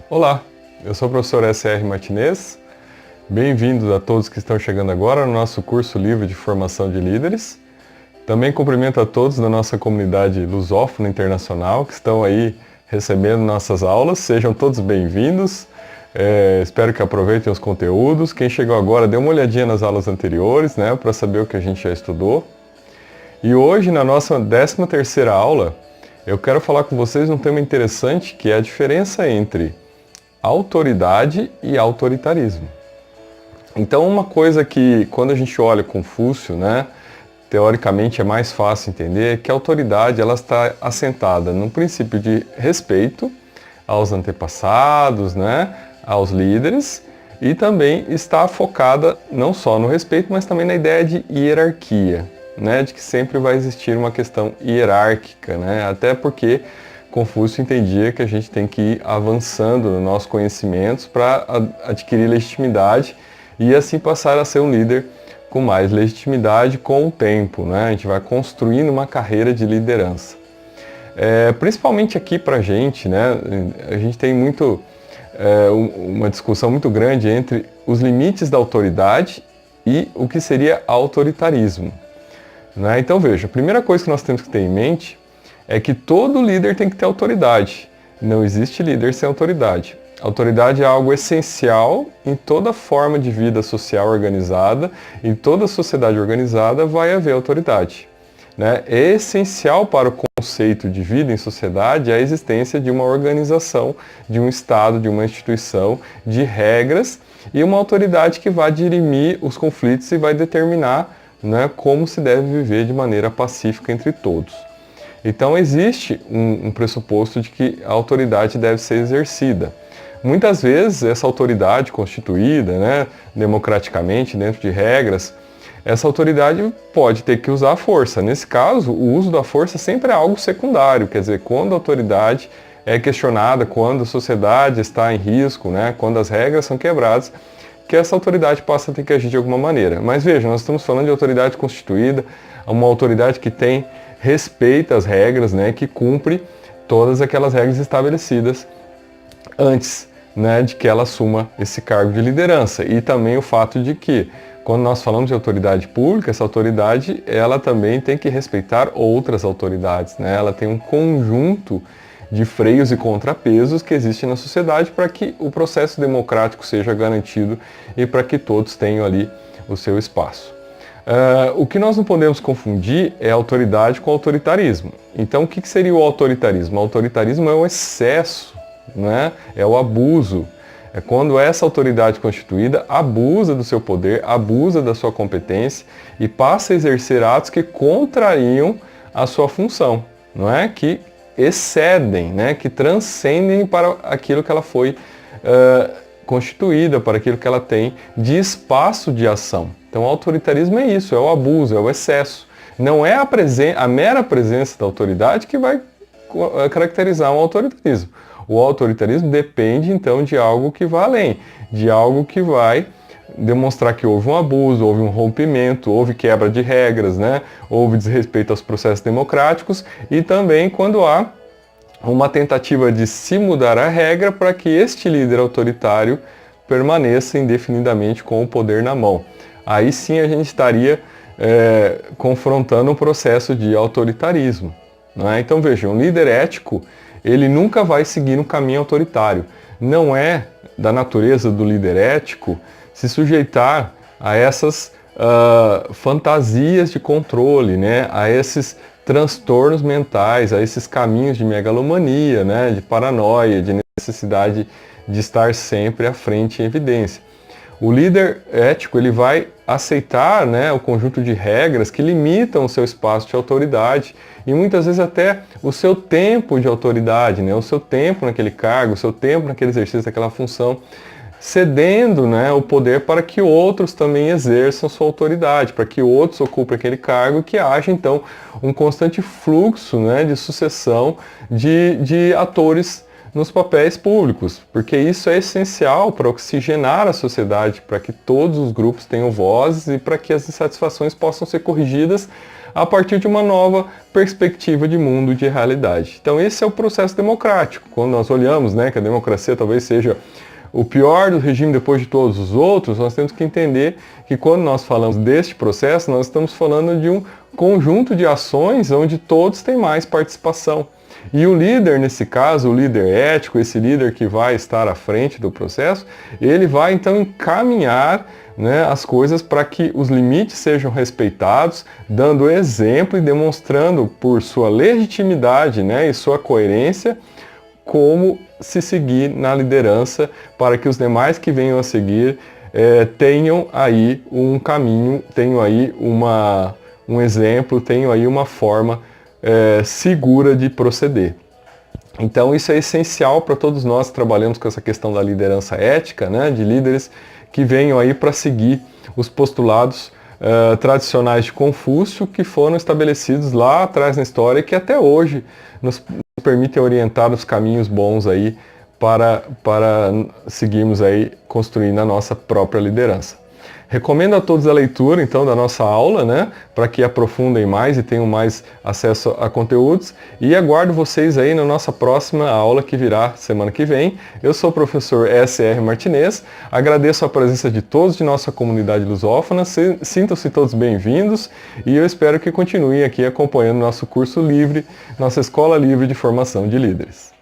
Olá, eu sou o professor S.R. Martinez. Bem-vindos a todos que estão chegando agora no nosso curso livre de formação de líderes. Também cumprimento a todos da nossa comunidade lusófona internacional que estão aí recebendo nossas aulas. Sejam todos bem-vindos. Espero que aproveitem os conteúdos. Quem chegou agora, dê uma olhadinha nas aulas anteriores, né, para saber o que a gente já estudou. E hoje, na nossa 13ª aula, eu quero falar com vocês um tema interessante, que é a diferença entre autoridade e autoritarismo. Então, uma coisa que, quando a gente olha Confúcio, né, teoricamente é mais fácil entender, é que a autoridade ela está assentada num princípio de respeito aos antepassados, né, aos líderes, e também está focada não só no respeito, mas também na ideia de hierarquia, né, de que sempre vai existir uma questão hierárquica, né, até porque Confúcio entendia que a gente tem que ir avançando nos nossos conhecimentos para adquirir legitimidade e assim passar a ser um líder com mais legitimidade com o tempo, né? A gente vai construindo uma carreira de liderança. Principalmente aqui para a gente, né? A gente tem uma discussão muito grande entre os limites da autoridade e o que seria autoritarismo, né? Então veja, a primeira coisa que nós temos que ter em mente é que todo líder tem que ter autoridade. Não existe líder sem autoridade. Autoridade é algo essencial em toda forma de vida social organizada, em toda sociedade organizada vai haver autoridade, né? É essencial para o conceito de vida em sociedade a existência de uma organização, de um Estado, de uma instituição, de regras e uma autoridade que vai dirimir os conflitos e vai determinar, né, como se deve viver de maneira pacífica entre todos. Então existe um pressuposto de que a autoridade deve ser exercida. Muitas vezes essa autoridade constituída, né, democraticamente, dentro de regras, essa autoridade pode ter que usar a força. Nesse caso, o uso da força sempre é algo secundário, quer dizer, quando a autoridade é questionada, quando a sociedade está em risco, né, quando as regras são quebradas, que essa autoridade passa a ter que agir de alguma maneira. Mas veja, nós estamos falando de autoridade constituída, uma autoridade que respeita as regras, né, que cumpre todas aquelas regras estabelecidas antes, né, de que ela assuma esse cargo de liderança. E também o fato de que, quando nós falamos de autoridade pública, essa autoridade ela também tem que respeitar outras autoridades, né? Ela tem um conjunto de freios e contrapesos que existe na sociedade para que o processo democrático seja garantido e para que todos tenham ali o seu espaço. O que nós não podemos confundir é autoridade com autoritarismo. Então, o que seria o autoritarismo? O autoritarismo é o excesso, né? É o abuso. É quando essa autoridade constituída abusa do seu poder, abusa da sua competência e passa a exercer atos que contrariam a sua função, não é? Que excedem, né? Que transcendem para aquilo que ela foi constituída, para aquilo que ela tem de espaço de ação. Então, o autoritarismo é isso, é o abuso, é o excesso. Não é a mera presença da autoridade que vai caracterizar um autoritarismo. O autoritarismo depende, então, de algo que vai além, de algo que vai demonstrar que houve um abuso, houve um rompimento, houve quebra de regras, né? Houve desrespeito aos processos democráticos e também quando há uma tentativa de se mudar a regra para que este líder autoritário permaneça indefinidamente com o poder na mão. Aí sim a gente estaria confrontando um processo de autoritarismo, não é? Então veja, um líder ético, ele nunca vai seguir um caminho autoritário. Não é da natureza do líder ético se sujeitar a essas fantasias de controle, né? A esses transtornos mentais, a esses caminhos de megalomania, né? De paranoia, de necessidade de estar sempre à frente em evidência. O líder ético ele vai aceitar, né, o conjunto de regras que limitam o seu espaço de autoridade e muitas vezes até o seu tempo de autoridade, né, o seu tempo naquele cargo, o seu tempo naquele exercício daquela função, cedendo, né, o poder para que outros também exerçam sua autoridade, para que outros ocupem aquele cargo e que haja então um constante fluxo, né, de sucessão de atores nos papéis públicos, porque isso é essencial para oxigenar a sociedade, para que todos os grupos tenham vozes e para que as insatisfações possam ser corrigidas a partir de uma nova perspectiva de mundo, de realidade. Então esse é o processo democrático. Quando nós olhamos, né, que a democracia talvez seja o pior do regime depois de todos os outros, nós temos que entender que quando nós falamos deste processo, nós estamos falando de um conjunto de ações onde todos têm mais participação. E o líder, nesse caso, o líder ético, esse líder que vai estar à frente do processo, ele vai então encaminhar, né, as coisas para que os limites sejam respeitados, dando exemplo e demonstrando por sua legitimidade, né, e sua coerência, como se seguir na liderança para que os demais que venham a seguir tenham aí um caminho, tenham aí um exemplo, tenham aí uma forma segura de proceder. Então isso é essencial para todos nós que trabalhamos com essa questão da liderança ética, né, de líderes que venham aí para seguir os postulados tradicionais de Confúcio que foram estabelecidos lá atrás na história e que até hoje nos permitem orientar os caminhos bons aí para seguirmos aí construindo a nossa própria liderança. Recomendo a todos a leitura, então, da nossa aula, né, para que aprofundem mais e tenham mais acesso a conteúdos. E aguardo vocês aí na nossa próxima aula que virá semana que vem. Eu sou o professor S.R. Martinez, agradeço a presença de todos de nossa comunidade lusófona, sintam-se todos bem-vindos e eu espero que continuem aqui acompanhando nosso curso livre, nossa Escola Livre de Formação de Líderes.